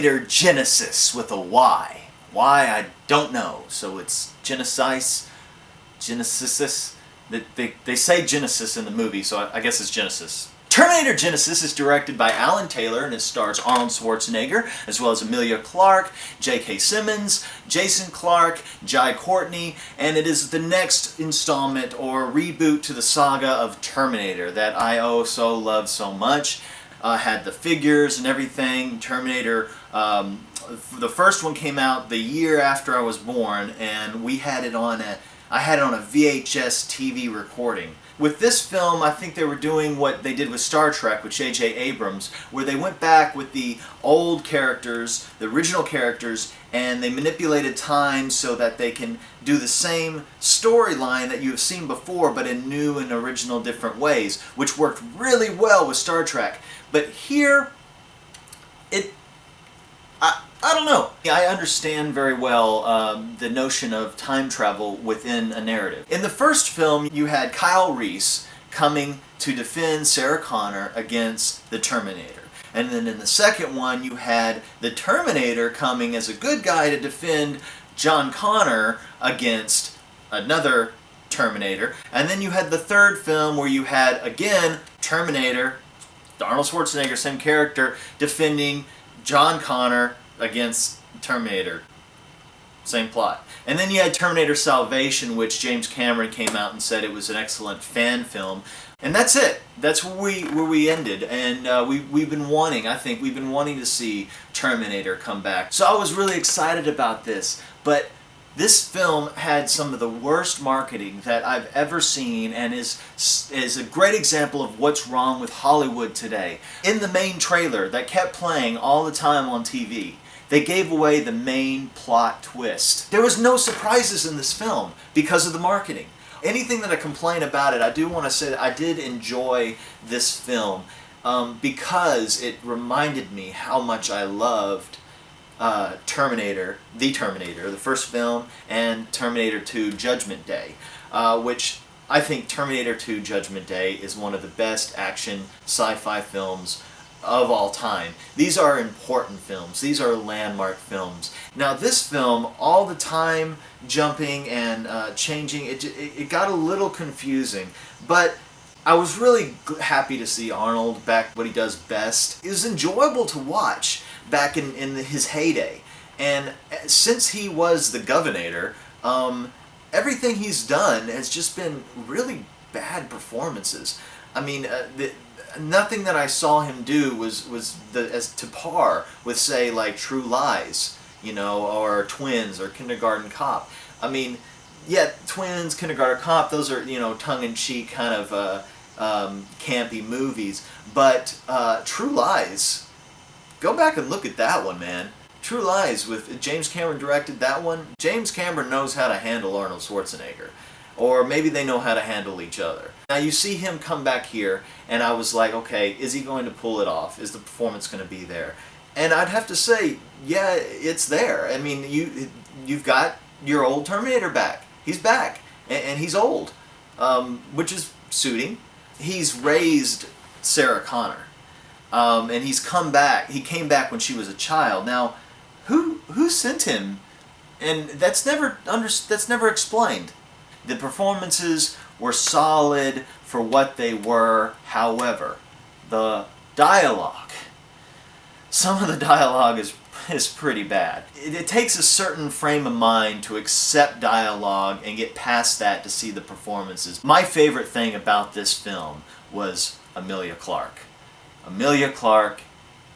Terminator Genisys with a Y. Why, I don't know. So it's Genisys, Genisys. They say Genesis in the movie, so I guess it's Genisys. Terminator Genisys is directed by Alan Taylor and it stars Arnold Schwarzenegger, as well as Emilia Clarke, J.K. Simmons, Jason Clarke, Jai Courtney, and it is the next installment or reboot to the saga of Terminator that I so love so much. Had the figures and everything. Terminator, the first one came out the year after I was born, and we had it on I had it on a VHS TV recording. With this film, I think they were doing what they did with Star Trek with J.J. Abrams, where they went back with the old characters, the original characters, and they manipulated time so that they can do the same storyline that you have seen before, but in new and original different ways, which worked really well with Star Trek. But here, I don't know. I understand very well the notion of time travel within a narrative. In the first film, you had Kyle Reese coming to defend Sarah Connor against the Terminator. And then in the second one, you had the Terminator coming as a good guy to defend John Connor against another Terminator. And then you had the third film where you had, again, Terminator, Arnold Schwarzenegger, same character, defending John Connor against Terminator. Same plot. And then you had Terminator Salvation, which James Cameron came out and said it was an excellent fan film. And that's it. That's where we ended. And we've been wanting to see Terminator come back. So I was really excited about this. But this film had some of the worst marketing that I've ever seen and is a great example of what's wrong with Hollywood today. In the main trailer that kept playing all the time on TV, they gave away the main plot twist. There was no surprises in this film because of the marketing. Anything that I complain about it, I do want to say that I did enjoy this film because it reminded me how much I loved Terminator, the first film, and Terminator 2 Judgment Day, which I think Terminator 2 Judgment Day is one of the best action sci-fi films of all time. These are important films. These are landmark films. Now this film, all the time jumping and changing, it got a little confusing, but I was really happy to see Arnold back what he does best. It was enjoyable to watch back in his heyday. And since he was the Governor, everything he's done has just been really bad performances. I mean, nothing that I saw him do was as to par with, say, like True Lies, you know, or Twins or Kindergarten Cop. I mean, yeah, Twins, Kindergarten Cop, those are, you know, tongue-in-cheek kind of campy movies. But True Lies, go back and look at that one, man. True Lies, with James Cameron directed that one. James Cameron knows how to handle Arnold Schwarzenegger. Or maybe they know how to handle each other. Now you see him come back here, and I was like, okay, is he going to pull it off? Is the performance going to be there? And I'd have to say, yeah, it's there. I mean, you've got your old Terminator back. He's back, and he's old, which is suiting. He's raised Sarah Connor, and he's come back. He came back when she was a child. Now, who sent him? And that's never explained. The performances were solid for what they were. However, the dialogue, some of the dialogue is pretty bad. It takes a certain frame of mind to accept dialogue and get past that to see the performances. My favorite thing about this film was Emilia Clarke. Emilia Clarke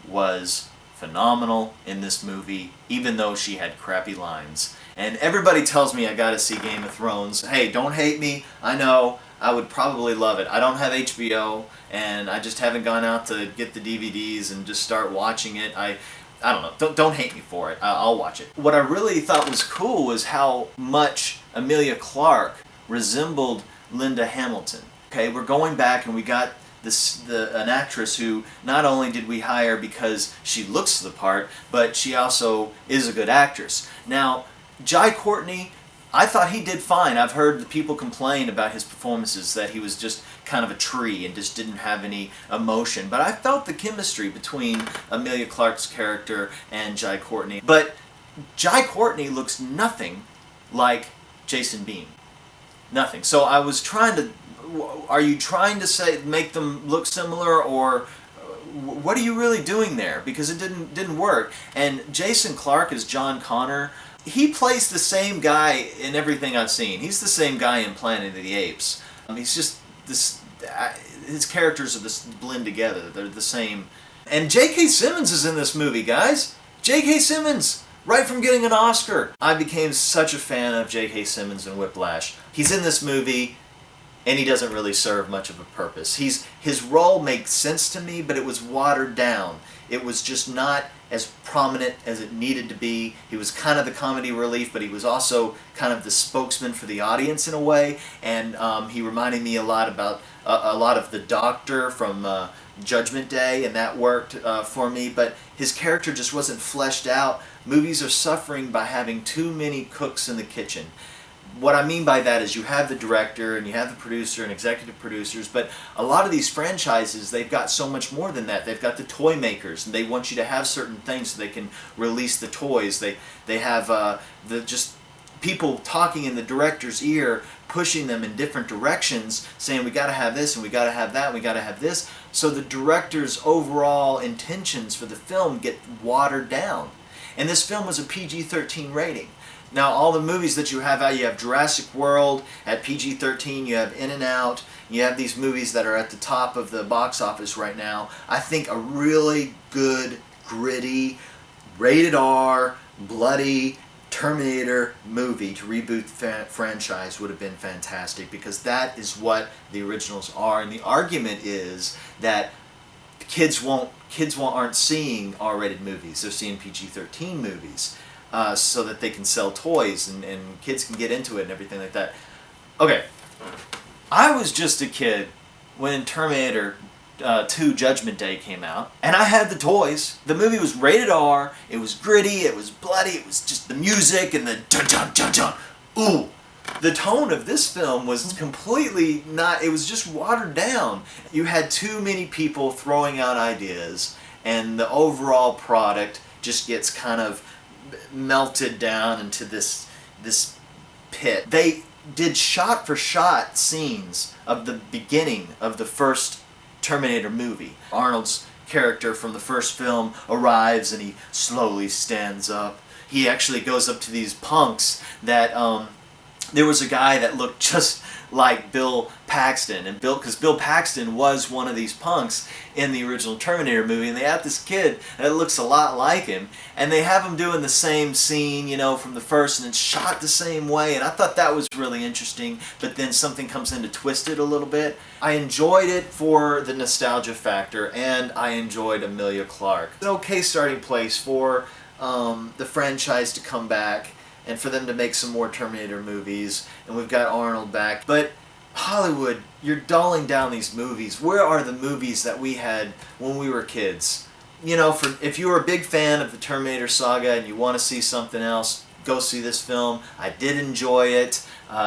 was phenomenal in this movie, even though she had crappy lines. And everybody tells me I gotta see Game of Thrones. Hey, don't hate me. I know, I would probably love it. I don't have HBO, and I just haven't gone out to get the DVDs and just start watching it. I don't know. Don't hate me for it. I'll watch it. What I really thought was cool was how much Emilia Clarke resembled Linda Hamilton. Okay, we're going back and we got an actress who not only did we hire because she looks the part, but she also is a good actress. Now, Jai Courtney, I thought he did fine. I've heard the people complain about his performances, that he was just kind of a tree and just didn't have any emotion. But I felt the chemistry between Emilia Clarke's character and Jai Courtney. But Jai Courtney looks nothing like Jason Biehn. Nothing. So I was trying to... Are you trying to make them look similar, or what are you really doing there? Because it didn't work. And Jason Clarke as John Connor, he plays the same guy in everything I've seen. He's the same guy in Planet of the Apes. He's just this... his characters are this blend together. They're the same. And J.K. Simmons is in this movie, guys. J.K. Simmons, right from getting an Oscar. I became such a fan of J.K. Simmons in Whiplash. He's in this movie, and he doesn't really serve much of a purpose. His role makes sense to me, but it was watered down. It was just not as prominent as it needed to be. He was kind of the comedy relief, but he was also kind of the spokesman for the audience in a way. And he reminded me a lot of the Doctor from Judgment Day, and that worked for me. But his character just wasn't fleshed out. Movies are suffering by having too many cooks in the kitchen. What I mean by that is you have the director and you have the producer and executive producers, but a lot of these franchises, they've got so much more than that. They've got the toy makers, and they want you to have certain things so they can release the toys. They have just people talking in the director's ear, pushing them in different directions, saying we got to have this and we got to have that and we got to have this. So the director's overall intentions for the film get watered down. And this film was a PG-13 rating. Now, all the movies that you have out, you have Jurassic World at PG-13, you have In and Out, you have these movies that are at the top of the box office right now. I think a really good, gritty, rated R, bloody Terminator movie to reboot the franchise would have been fantastic, because that is what the originals are. And the argument is that kids aren't seeing R-rated movies, they're seeing PG-13 movies. So that they can sell toys and kids can get into it and everything like that. Okay, I was just a kid when Terminator 2 Judgment Day came out, and I had the toys. The movie was rated R, it was gritty, it was bloody, it was just the music and the dun-dun-dun-dun. Ooh! The tone of this film was completely not, it was just watered down. You had too many people throwing out ideas, and the overall product just gets kind of melted down into this pit. They did shot-for-shot scenes of the beginning of the first Terminator movie. Arnold's character from the first film arrives and he slowly stands up. He actually goes up to these punks that there was a guy that looked just like Bill Paxton, and because Bill Paxton was one of these punks in the original Terminator movie, and they have this kid that looks a lot like him, and they have him doing the same scene, you know, from the first, and it's shot the same way, and I thought that was really interesting, but then something comes in to twist it a little bit. I enjoyed it for the nostalgia factor, and I enjoyed Emilia Clarke. It's an okay starting place for the franchise to come back, and for them to make some more Terminator movies, and we've got Arnold back. But Hollywood, you're dulling down these movies. Where are the movies that we had when we were kids? You know, if you were a big fan of the Terminator saga and you want to see something else, go see this film. I did enjoy it.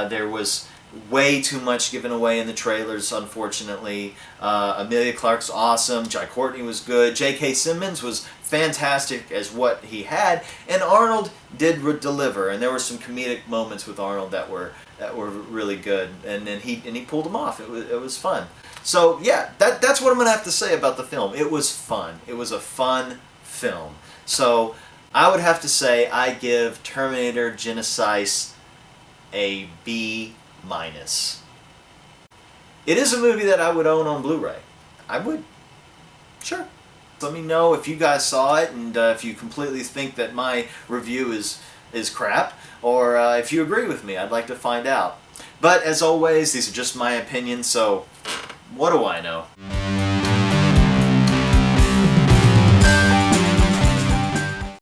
There was way too much given away in the trailers, unfortunately. Emilia Clarke's awesome. Jai Courtney was good. J.K. Simmons was fantastic as what he had, and Arnold did deliver. And there were some comedic moments with Arnold that were really good, and he pulled them off. It was fun. So yeah, that's what I'm gonna have to say about the film. It was fun. It was a fun film. So I would have to say I give Terminator Genisys a B-. It is a movie that I would own on Blu-ray. I would. Sure. Let me know if you guys saw it, and if you completely think that my review is crap, or if you agree with me. I'd like to find out. But as always, these are just my opinions, so what do I know?